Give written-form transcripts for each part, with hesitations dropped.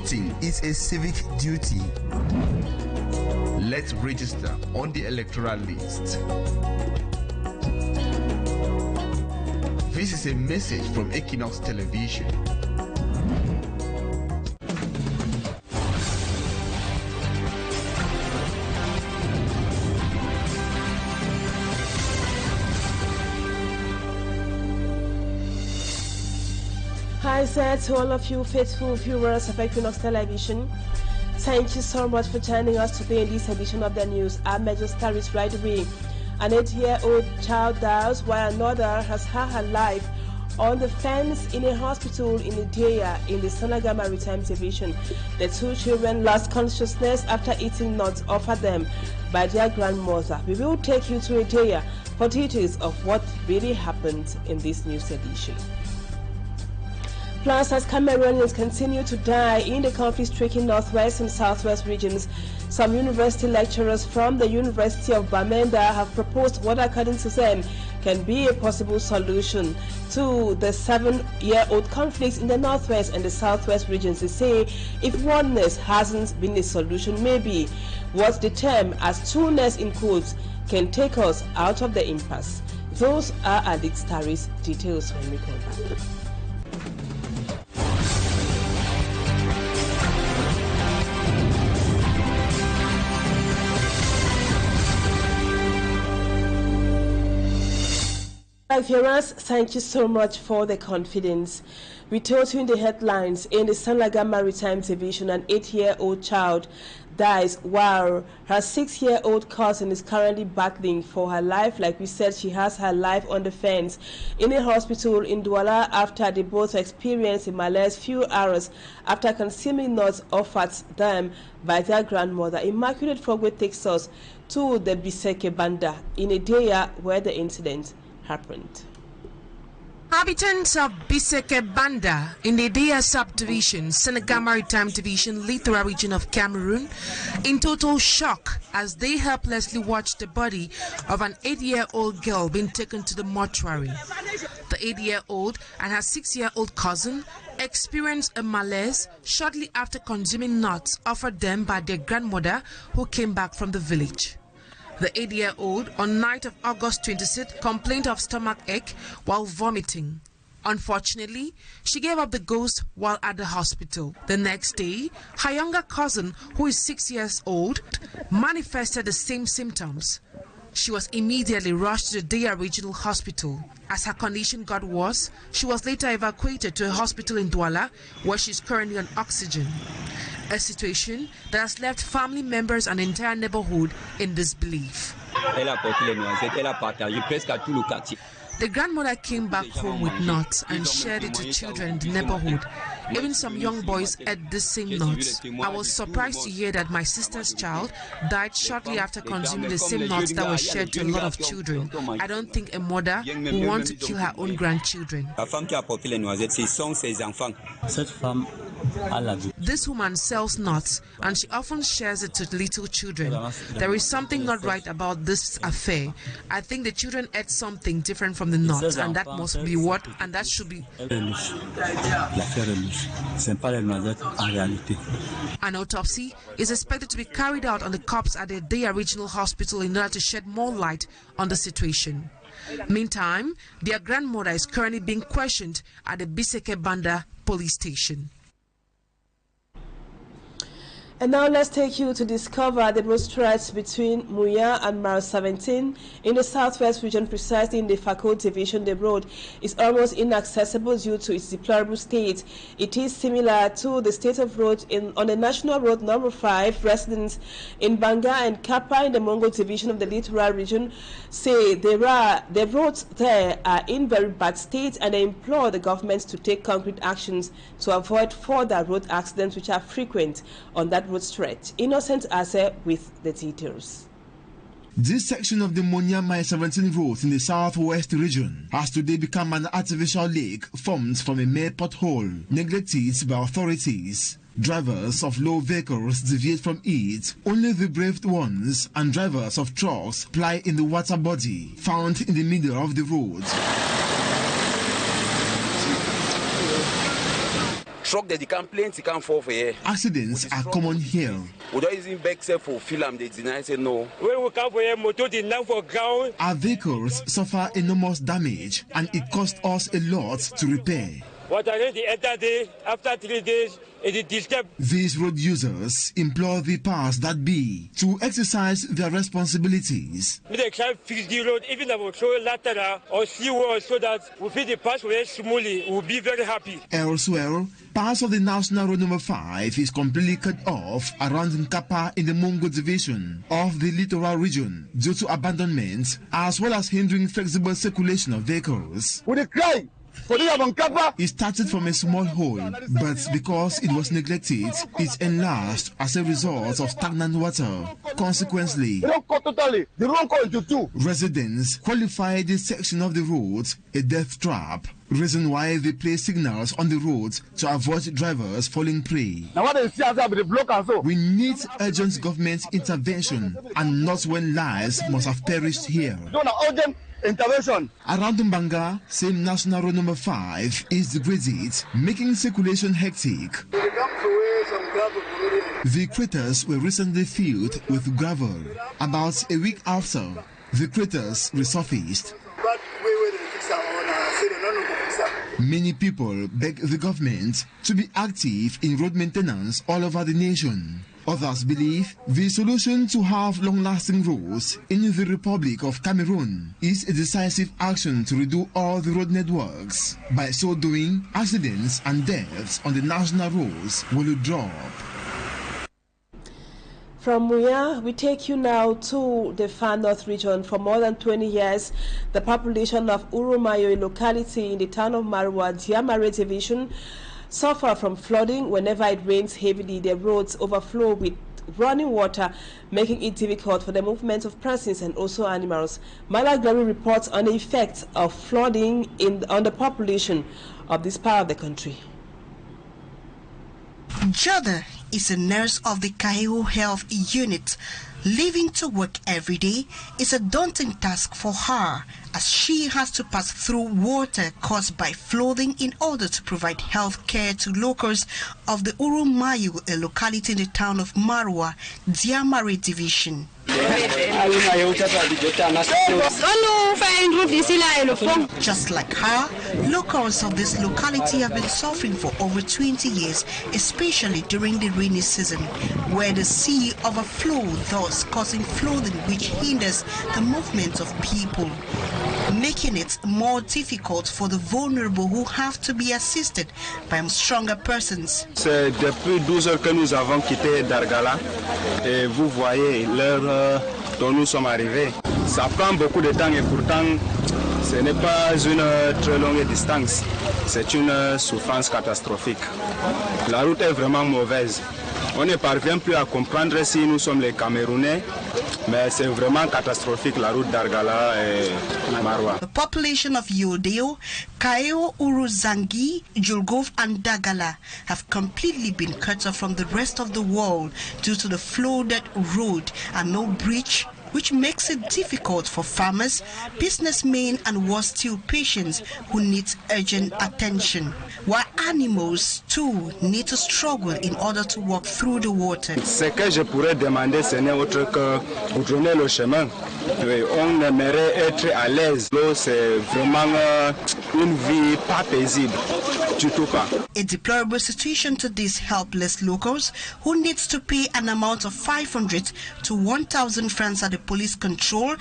Voting is a civic duty. Let's register on the electoral list. This is a message from Equinoxe Television. Hi sir, to all of you faithful viewers of Equinoxe Television. Thank you so much for joining us today in this edition of the news. Our major story is right away. An 8-year-old child dies while another has had her life on the fence in a hospital in Idea in the Saga Maritime Division. The two children lost consciousness after eating nuts offered them by their grandmother. We will take you to Idea for details of what really happened in this news edition. Plus, as Cameroonians continue to die in the conflict-stricken northwest and southwest regions, some university lecturers from the University of Bamenda have proposed what, according to them, can be a possible solution to the 7-year-old conflicts in the northwest and the southwest regions. They say if oneness hasn't been a solution, maybe what the term as two-ness in quotes can take us out of the impasse. Those are our lead stories. Details when we come back. Viewers, thank you so much for the confidence. We told you in the headlines, in the Saga Maritime Division, an 8-year-old child dies while her 6-year-old cousin is currently battling for her life. Like we said, she has her life on the fence in a hospital in Douala after they both experienced a malaise few hours after consuming nuts offered them by their grandmother. Immaculate Fogwe takes us to the Biseke Banda in Idea where the incident happened. Inhabitants of Biseke Banda in the Idea subdivision, Senegal Maritime Division, Electoral region of Cameroon, in total shock as they helplessly watched the body of an 8-year-old girl being taken to the mortuary. The 8-year-old and her 6-year-old cousin experienced a malaise shortly after consuming nuts offered them by their grandmother who came back from the village. The 8-year-old, on night of August 26th, complained of stomach ache while vomiting. Unfortunately, she gave up the ghost while at the hospital. The next day, her younger cousin, who is 6 years old, manifested the same symptoms. She was immediately rushed to the Dia Regional Hospital. As her condition got worse, she was later evacuated to a hospital in Douala, where she is currently on oxygen. A situation that has left family members and the entire neighborhood in disbelief. The grandmother came back home with nuts and shared it to children in the neighborhood. Even some young boys ate the same nuts. I was surprised to hear that my sister's child died shortly after consuming the same nuts that were shared to a lot of children. I don't think a mother would want to kill her own grandchildren. This woman sells nuts and she often shares it to little children. There is something not right about this affair. I think the children ate something different from the nuts, and that must be what, and that should be. An autopsy is expected to be carried out on the corpse at the Dia Regional Hospital in order to shed more light on the situation. Meantime, their grandmother is currently being questioned at the Biseke Banda police station. And now let's take you to discover the road stretch between Muya and Mile 17 in the southwest region, precisely in the Fako division. The road is almost inaccessible due to its deplorable state. It is similar to the state of road on the National Road number 5. Residents in Banga and Kappa in the Mangrove division of the Littoral region say the roads there are in very bad state, and they implore the government to take concrete actions to avoid further road accidents which are frequent on that road stretch. Innocent Ase with the details. This section of the Monya Mile 17 road in the southwest region has today become an artificial lake formed from a mere pothole, neglected by authorities. Drivers of low vehicles deviate from it. Only the brave ones and drivers of trucks ply in the water body found in the middle of the road. truck that they can planes, can't fall for here. Accidents are common here. We don't even beg for film, they deny, say no. When we come for here, motor did not for ground. Our vehicles suffer enormous damage and it costs us a lot to repair. What I the other day, after 3 days, it disturbed. These road users implore the powers that be to exercise their responsibilities. We try to fix the road, even if we throw lateral or seawall, so that we feel the passway smoothly. We'll be very happy. Elsewhere, parts of the National Road number 5 is completely cut off around Nkapa in the Mongo division of the littoral region due to abandonment, as well as hindering flexible circulation of vehicles. With cry. It started from a small hole, but because it was neglected, it enlarged as a result of stagnant water. Consequently, residents qualify this section of the road a death trap, reason why they place signals on the road to avoid drivers falling prey. We need urgent government intervention, and not when lives must have perished here. Intervention. Around Mbanga, same National Road number 5 is degraded, making circulation hectic. The craters were recently filled with gravel. About a week after, the craters resurfaced. Many people beg the government to be active in road maintenance all over the nation. Others believe the solution to have long-lasting roads in the Republic of Cameroon is a decisive action to redo all the road networks. By so doing, accidents and deaths on the national roads will drop. From Muya, we take you now to the far north region. For more than 20 years, the population of Urumayo, a locality in the town of Maroua, Diamare division, suffer from flooding. Whenever it rains heavily, the roads overflow with running water, making it difficult for the movement of persons and also animals. Malaglari reports on the effects of flooding on the population of this part of the country. Jada is a nurse of the Kaheo Health Unit. Living to work every day is a daunting task for her, as she has to pass through water caused by flooding in order to provide health care to locals of the Urumayo, a locality in the town of Maroua, Diamare division. Just like her, locals of this locality have been suffering for over 20 years, especially during the rainy season, where the sea overflows, thus causing flooding which hinders the movement of people, making it more difficult for the vulnerable who have to be assisted by stronger persons. C'est depuis 12 heures que nous avons quitté Dargala et vous voyez l'heure dont nous sommes arrivés. Ça prend beaucoup de temps et pourtant ce n'est pas une très longue distance. C'est une souffrance catastrophique. La route est vraiment mauvaise. On ne parvient plus à comprendre si nous sommes les Camerounais, mais c'est vraiment catastrophique la route d'Argala et Maroua. The population of Yodeo, Kaeo, Uruzangi, Julgov and Dagala have completely been cut off from the rest of the world due to the flooded road and no bridge, which makes it difficult for farmers, businessmen and worse still patients who need urgent attention, while animals too need to struggle in order to walk through the water. Ce que je pourrais demander, ce n'est autre que goudronner le chemin. On aimerait être à l'aise. C'est vraiment une vie pas paisible. Du tout pas. A deplorable situation to these helpless locals who needs to pay an amount of 500 to 1,000 francs at the police control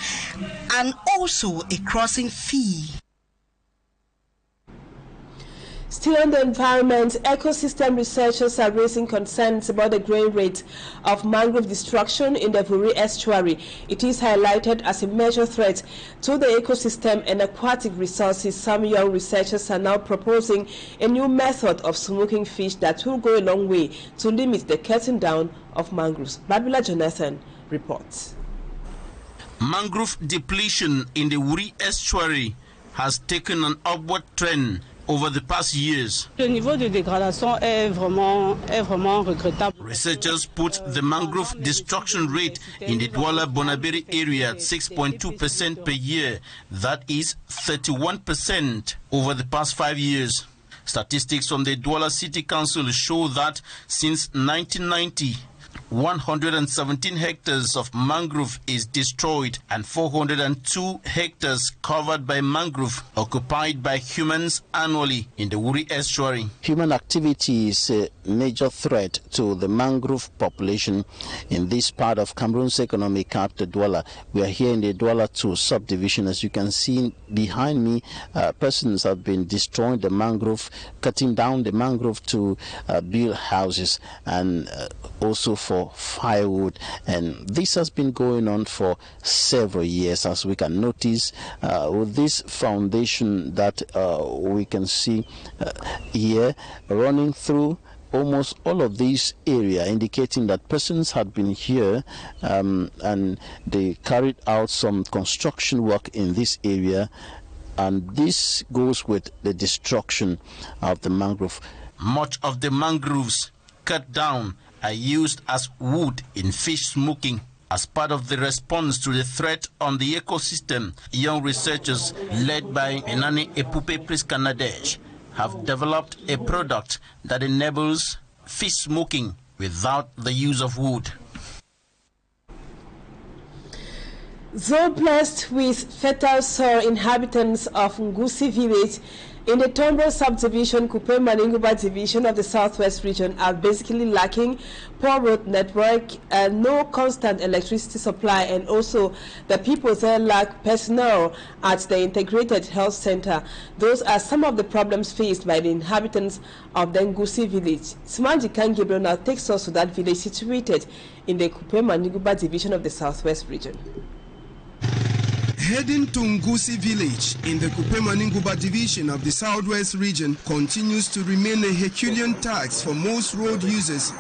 and also a crossing fee. Still on the environment, ecosystem researchers are raising concerns about the growing rate of mangrove destruction in the Vuri estuary. It is highlighted as a major threat to the ecosystem and aquatic resources. Some young researchers are now proposing a new method of smoking fish that will go a long way to limit the cutting down of mangroves. Babila Jonathan reports. Mangrove depletion in the Vuri estuary has taken an upward trend over the past years. Le niveau de dégradation est vraiment regrettable. Researchers put the mangrove destruction rate in the Douala Bonaberi area at 6.2% per year. That is 31% over the past 5 years. Statistics from the Douala City Council show that since 1990, 117 hectares of mangrove is destroyed and 402 hectares covered by mangrove occupied by humans annually in the Wuri estuary. Human activity is a major threat to the mangrove population in this part of Cameroon's economic capital, Douala. We are here in the Douala 2 subdivision. As you can see behind me, persons have been destroying the mangrove, cutting down the mangrove to build houses and also for firewood, and this has been going on for several years, as we can notice with this foundation that we can see here running through almost all of this area, indicating that persons had been here and they carried out some construction work in this area, and this goes with the destruction of the mangrove. Much of the mangroves cut down are used as wood in fish smoking. As part of the response to the threat on the ecosystem, young researchers led by Enani Epupe Priskanadej have developed a product that enables fish smoking without the use of wood. Though blessed with fertile soil, inhabitants of Gusi village in the Tombo subdivision, Kupe Maninguba division of the Southwest region are basically lacking poor road network and no constant electricity supply, and also the people there lack personnel at the integrated health center. Those are some of the problems faced by the inhabitants of the Gusi village. Simanji Kangibril now takes us to that village situated in the Kupe Maninguba division of the Southwest region. Heading to Gusi village in the Kupe Maninguba division of the Southwest region continues to remain a Herculean task for most road users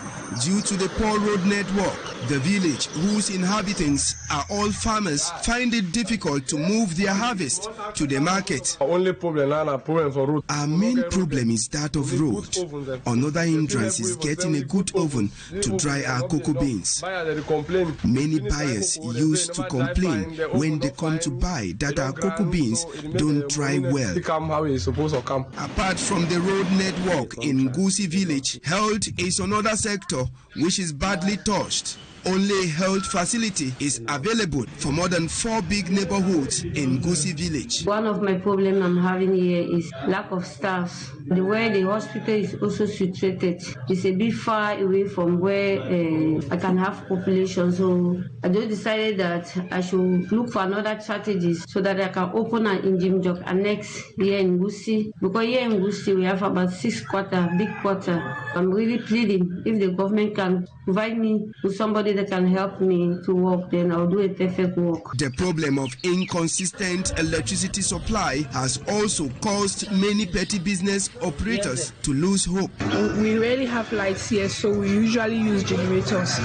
due to the poor road network. The village, whose inhabitants are all farmers, find it difficult to move their harvest to the market. Our main problem is that of road. Another hindrance is getting a good oven to dry our cocoa beans. Many buyers used to complain when they come to buy that our cocoa beans don't dry well. Apart from the road network in Gusi village, health is another sector which is badly touched. Only a health facility is available for more than 4 big neighborhoods in Gusi village. One of my problems I'm having here is lack of staff. The way the hospital is also situated is a bit far away from where I can have population. So I just decided that I should look for another strategies so that I can open an engine job annex here in Gusi. Because here in Gusi we have about 6 quarters, big quarter. I'm really pleading if the government can provide me with somebody that can help me to work, then I'll do a perfect work. The problem of inconsistent electricity supply has also caused many petty business operators to lose hope. We rarely have lights here, so we usually use generators.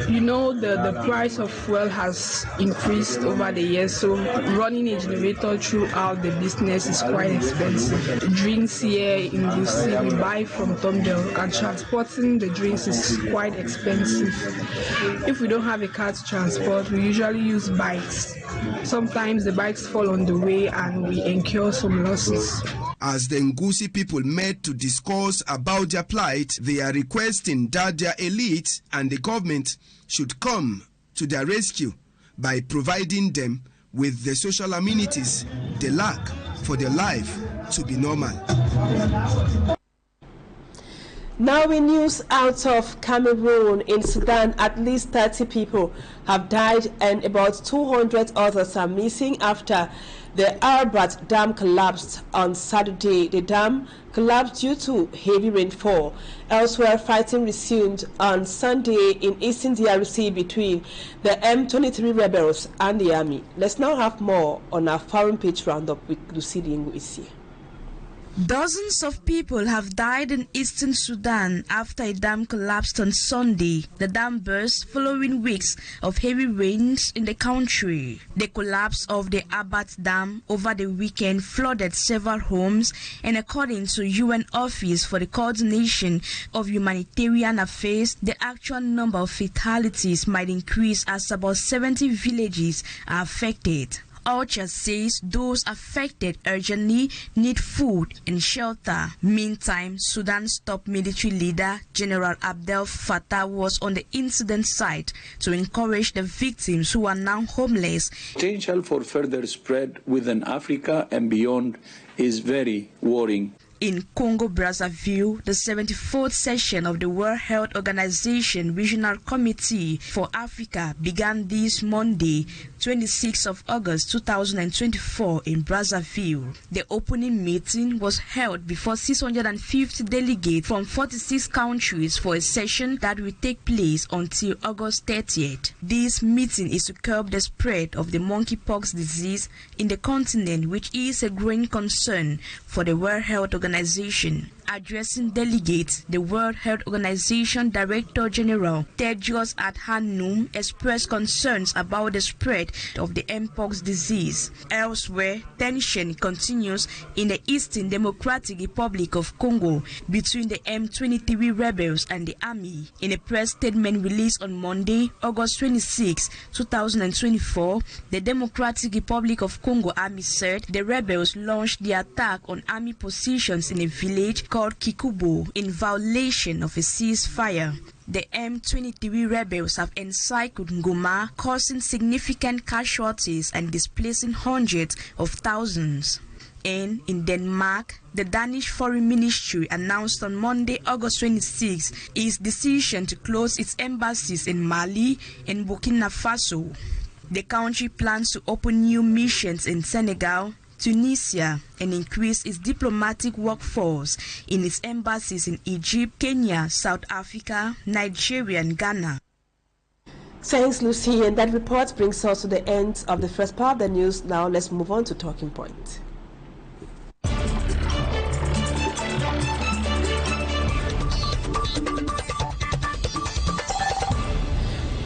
You know, the price of fuel has increased over the years, so running a generator throughout the business is quite expensive. Drinks here in Gusi we buy from Tomdel, and transporting the drinks is quite expensive. If we don't have a car to transport, we usually use bikes. Sometimes the bikes fall on the way and we incur some losses. As the Gusi people met to discuss about their plight, they are requesting that their elite and the government should come to their rescue by providing them with the social amenities they lack for their life to be normal. Now in news out of Cameroon, in Sudan, at least 30 people have died and about 200 others are missing after the Arbat Dam collapsed on Saturday. The dam collapsed due to heavy rainfall. Elsewhere, fighting resumed on Sunday in eastern DRC between the M23 rebels and the army. Let's now have more on our foreign page roundup with Lucille Nguisi. Dozens of people have died in eastern Sudan after a dam collapsed on Sunday. The dam burst following weeks of heavy rains in the country. The collapse of the Arbat Dam over the weekend flooded several homes, and according to UN Office for the Coordination of Humanitarian Affairs, the actual number of fatalities might increase as about 70 villages are affected. OCHA says those affected urgently need food and shelter. Meantime, Sudan's top military leader, General Abdel Fattah, was on the incident site to encourage the victims who are now homeless. Potential for further spread within Africa and beyond is very worrying. In Congo-Brazzaville, the 74th session of the World Health Organization Regional Committee for Africa began this Monday, 26th of August 2024 in Brazzaville. The opening meeting was held before 650 delegates from 46 countries for a session that will take place until August 30th. This meeting is to curb the spread of the monkeypox disease in the continent, which is a growing concern for the World Health Organization. Addressing delegates, the World Health Organization Director General Tedros Adhanom expressed concerns about the spread of the mpox disease. Elsewhere, tension continues in the Eastern Democratic Republic of Congo between the M23 rebels and the army. In a press statement released on Monday, August 26, 2024, the Democratic Republic of Congo Army said the rebels launched the attack on army positions in a village called Kikubo in violation of a ceasefire. The M23 rebels have encircled Ngoma, causing significant casualties and displacing hundreds of thousands. And in Denmark, the Danish Foreign Ministry announced on Monday, August 26, its decision to close its embassies in Mali and Burkina Faso. The country plans to open new missions in Senegal, Tunisia, and increase its diplomatic workforce in its embassies in Egypt, Kenya, South Africa, Nigeria, and Ghana. Thanks, Lucy. And that report brings us to the end of the first part of the news. Now let's move on to Talking Point.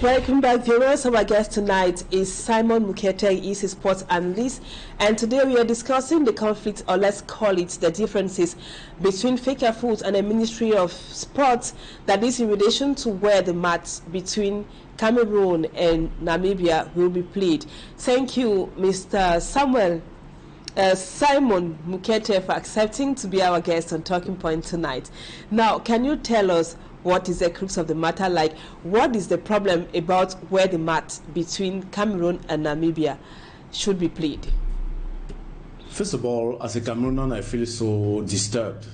Welcome back, viewers. Our guest tonight is Simon Mukete. He is a sports analyst, and today we are discussing the conflict, or let's call it the differences, between Fecafoot and the Ministry of Sports, that is in relation to where the match between Cameroon and Namibia will be played. Thank you, Mr. Simon Mukete, for accepting to be our guest on Talking Point tonight. Now, can you tell us what is the crux of the matter? Like, what is the problem about where the match between Cameroon and Namibia should be played? First of all, as a Cameroonian, I feel so disturbed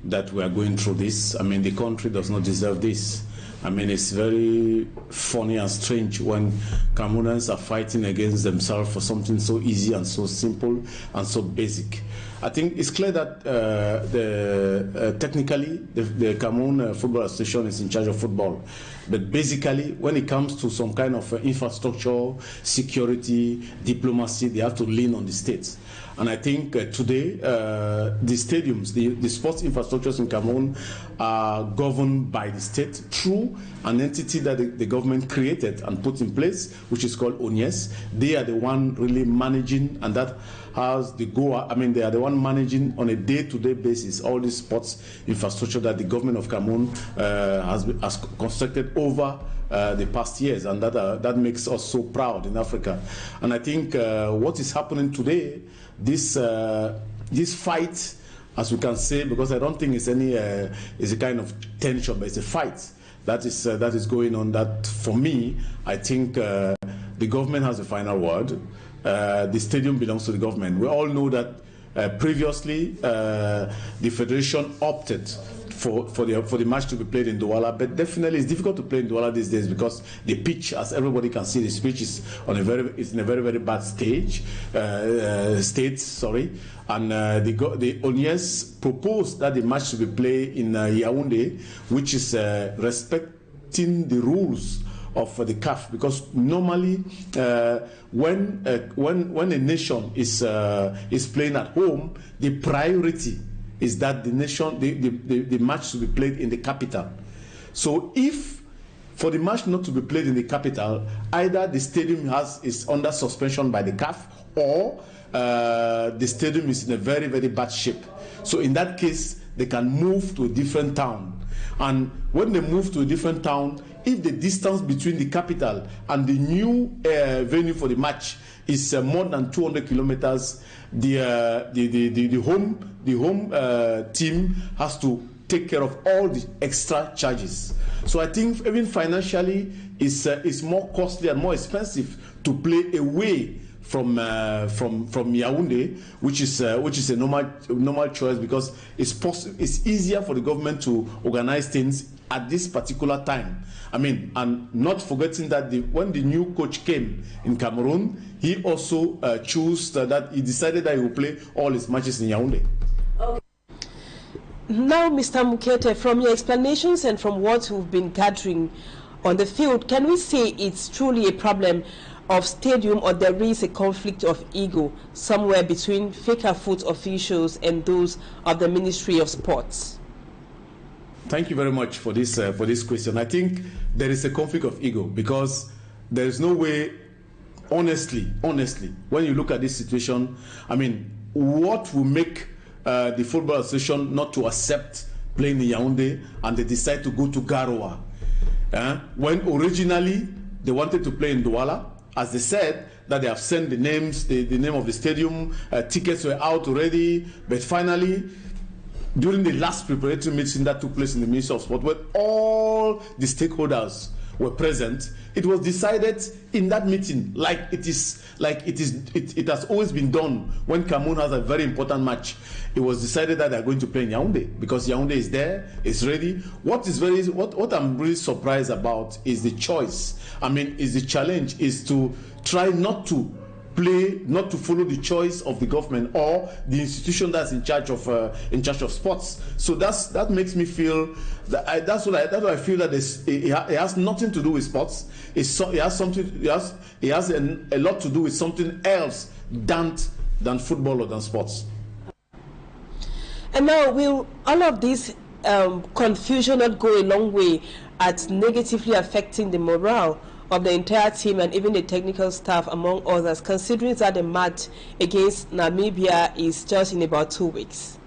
that we are going through this. I mean, the country does not deserve this. I mean, it's very funny and strange when Cameroonians are fighting against themselves for something so easy and so simple and so basic. I think it's clear that technically the Cameroon Football Association is in charge of football. But basically, when it comes to some kind of infrastructure, security, diplomacy, they have to lean on the states. And I think today, the stadiums, the sports infrastructures in Cameroon are governed by the state through an entity that the government created and put in place, which is called ONIES. They are the one really managing, and that has the go. I mean, they are the one managing on a day-to-day basis all this sports infrastructure that the government of Cameroon has constructed over the past years, and that makes us so proud in Africa. And I think what is happening today, this fight, as we can say, because I don't think it's a kind of tension, but it's a fight that is going on. That for me, I think the government has the final word. The stadium belongs to the government. We all know that previously the federation opted for the match to be played in Douala, but definitely it's difficult to play in Douala these days because the pitch, as everybody can see, the pitch is in a very, very bad state. And the ONIES proposed that the match should be played in Yaoundé, which is respecting the rules of the CAF, because normally when a nation is playing at home, the priority is that the match should be played in the capital. So if for the match not to be played in the capital, either the stadium is under suspension by the CAF, or the stadium is in a very, very bad shape. So in that case, they can move to a different town. And when they move to a different town, if the distance between the capital and the new venue for the match is more than 200 kilometers, the home team has to take care of all the extra charges. So I think even financially, it's more costly and more expensive to play away from Yaoundé, which is a normal choice, because it's easier for the government to organize things at this particular time. I mean, and not forgetting that when the new coach came in Cameroon, he also he decided that he will play all his matches in Yaoundé. Okay. Now, Mr. Mukete, from your explanations and from what we've been gathering on the field, can we say it's truly a problem of Stadium, or there is a conflict of ego somewhere between Fecafoot officials and those of the Ministry of Sports? Thank you very much for this question. I think there is a conflict of ego, because there is no way, honestly, when you look at this situation, I mean, what will make the Football Association not to accept playing in Yaoundé and they decide to go to Garoua, when originally they wanted to play in Douala? As they said, that they have sent the names, the name of the stadium, tickets were out already, but finally, during the last preparatory meeting that took place in the Ministry of Sport, where all the stakeholders were present, it was decided in that meeting, it has always been done when Cameroon has a very important match. It was decided that they are going to play in Yaoundé, because Yaoundé is there, it's ready. What I'm really surprised about is the choice. I mean, is the challenge is to try not to follow the choice of the government or the institution that's in charge of sports. So that makes me feel that I feel that it has nothing to do with sports. It has a lot to do with something else than football or than sports. And now, will all of this confusion not go a long way at negatively affecting the morale of the entire team and even the technical staff, among others, considering that the match against Namibia is just in about 2 weeks?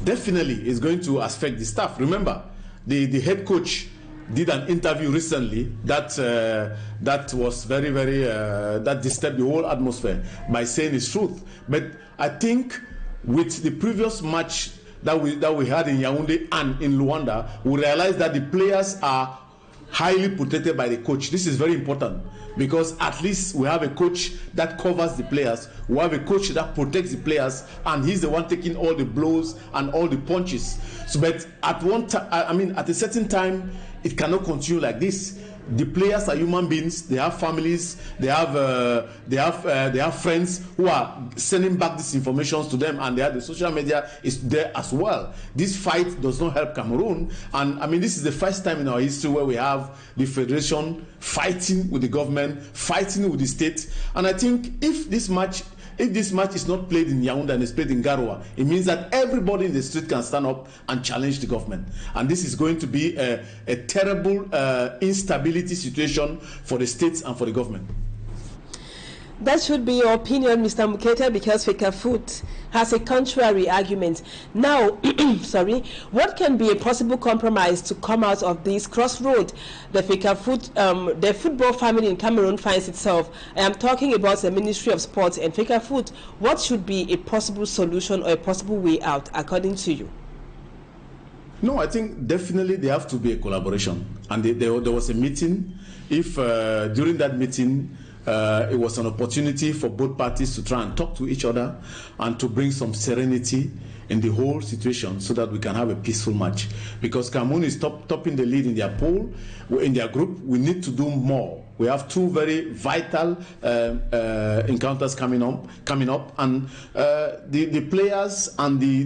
Definitely, it's going to affect the staff. Remember, the head coach did an interview recently that was very, very that disturbed the whole atmosphere by saying his truth. But I think with the previous match that we had in Yaoundé and in Luanda, we realized that the players are highly protected by the coach. This is very important, because at least we have a coach that covers the players. We have a coach that protects the players, and he's the one taking all the blows and all the punches. So, but at a certain time, it cannot continue like this. The players are human beings. They have families. They have friends who are sending back these informations to them, and the social media is there as well. This fight does not help Cameroon, and I mean, this is the first time in our history where we have the federation fighting with the government, fighting with the state. And I think if this match is not played in Yaoundé and is played in Garoua, it means that everybody in the street can stand up and challenge the government. And this is going to be a terrible instability situation for the states and for the government. That should be your opinion, Mr. Mukete, because Fecafoot has a contrary argument. Now, sorry, what can be a possible compromise to come out of this crossroad the Fecafoot, the football family in Cameroon finds itself? I am talking about the Ministry of Sports and Fecafoot. What should be a possible solution or a possible way out, according to you? No, I think definitely there have to be a collaboration. And there was a meeting. If during that meeting, it was an opportunity for both parties to try and talk to each other and to bring some serenity in the whole situation, so that we can have a peaceful match. Because Cameroon is topping the lead in their pool, in their group. We need to do more. We have two very vital encounters coming up, and the players and the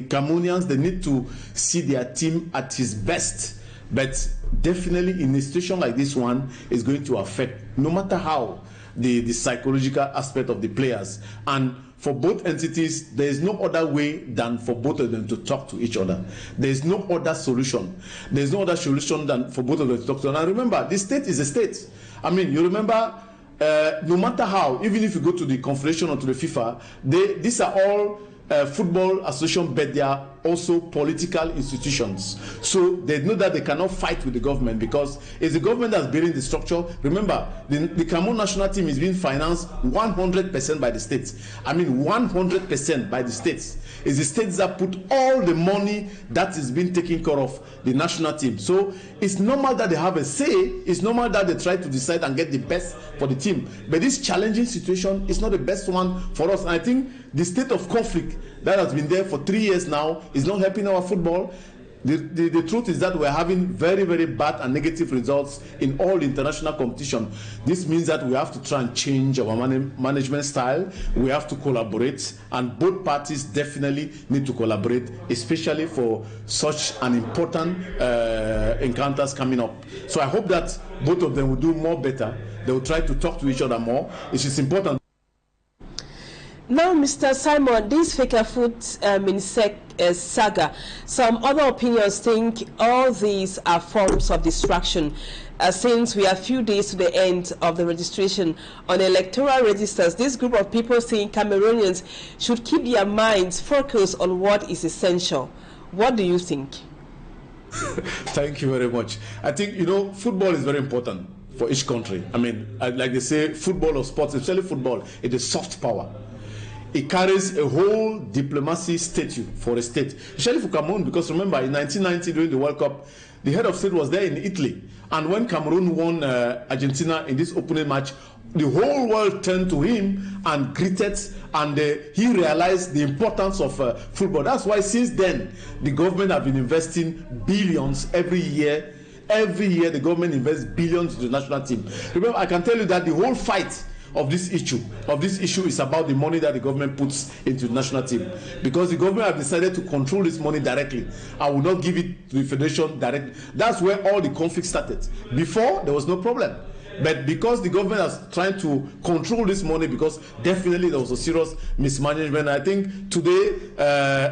Cameroonians, they need to see their team at its best. But definitely in a situation like this one, is going to affect, no matter how, the psychological aspect of the players. And for both entities, there is no other way than for both of them to talk to each other. There is no other solution. There is no other solution than for both of them to talk to each other. And remember, the state is a state. I mean, you remember, no matter how, even if you go to the Confederation or to the FIFA, these are all football association, but they are also political institutions. So they know that they cannot fight with the government because it's the government that's building the structure. Remember, the Cameroon national team is being financed 100% by the states. I mean 100% by the states. It's the states that put all the money that is being taken care of the national team. So it's normal that they have a say. It's normal that they try to decide and get the best for the team. But this challenging situation is not the best one for us. And I think the state of conflict that has been there for 3 years now is not helping our football. The truth is that we're having very, very bad and negative results in all international competition. This means that we have to try and change our management style. We have to collaborate, and both parties definitely need to collaborate, especially for such an important encounters coming up. So I hope that both of them will do more better. They will try to talk to each other more. It is important. Now, Mr. Simon, this fake food Saga, some other opinions think all these are forms of distraction. Since we are a few days to the end of the registration on electoral registers, this group of people think Cameroonians should keep their minds focused on what is essential. What do you think? Thank you very much. I think, football is very important for each country. I mean, like they say, football or sports, especially football, it is soft power. It carries a whole diplomacy statue for a state, especially for Cameroon, because remember, in 1990 during the World Cup, the head of state was there in Italy. And when Cameroon won Argentina in this opening match, the whole world turned to him and greeted, and he realized the importance of football. That's why since then, the government have been investing billions every year. Every year, the government invests billions into the national team. Remember, I can tell you that the whole fight of this issue is about the money that the government puts into the national team, because the government have decided to control this money directly. I will not give it to the federation directly. That's where all the conflict started. Before, there was no problem, but because the government is trying to control this money, because definitely there was a serious mismanagement. I think today,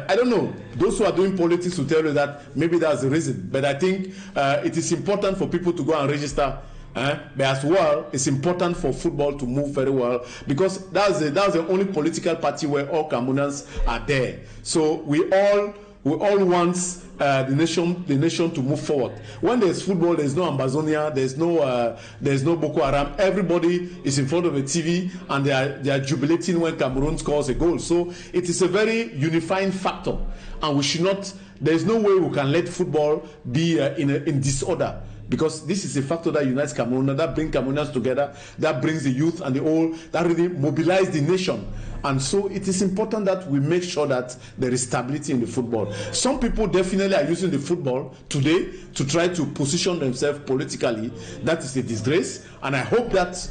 I don't know, those who are doing politics will tell you that maybe that's the reason, but I think it is important for people to go and register. But as well, it's important for football to move very well, because that's the only political party where all Cameroonians are there. So we all want the nation to move forward. When there's football, there's no Ambazonia, there's no Boko Haram. Everybody is in front of a TV and they are jubilating when Cameroon scores a goal. So it is a very unifying factor, and we should not. There's no way we can let football be in disorder. Because this is a factor that unites Cameroon, that brings Cameroonians together, that brings the youth and the old, that really mobilize the nation. And so it is important that we make sure that there is stability in the football. Some people definitely are using the football today to try to position themselves politically. That is a disgrace. And I hope that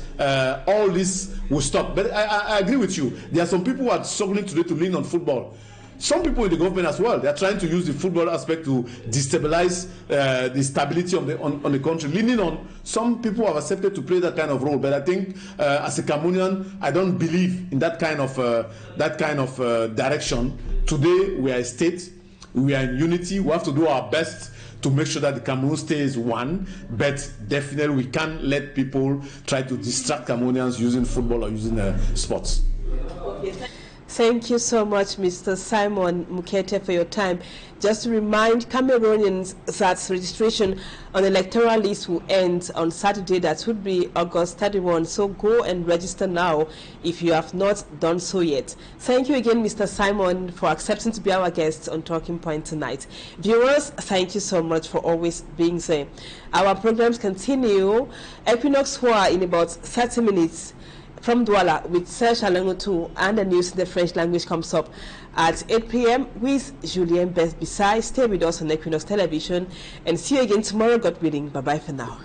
all this will stop. But I agree with you. There are some people who are struggling today to lean on football. Some people in the government as well, they are trying to use the football aspect to destabilize the stability of on the country. Leaning on, some people have accepted to play that kind of role, but I think as a Cameroonian, I don't believe in that kind of direction. Today, we are a state, we are in unity, we have to do our best to make sure that the Cameroon stays one, but definitely we can't let people try to distract Cameroonians using football or using sports. Thank you so much, Mr. Simon Mukete, for your time. Just to remind Cameroonians that registration on the electoral list will end on Saturday. That would be August 31. So go and register now if you have not done so yet. Thank you again, Mr. Simon, for accepting to be our guest on Talking Point tonight. Viewers, thank you so much for always being there. Our programs continue. Equinoxe in about 30 minutes. From Douala with Serge Alangotou, and the news in the French language comes up at 8 p.m. with Julien Besbisai. Stay with us on Equinoxe Television and see you again tomorrow, God willing. Bye-bye for now.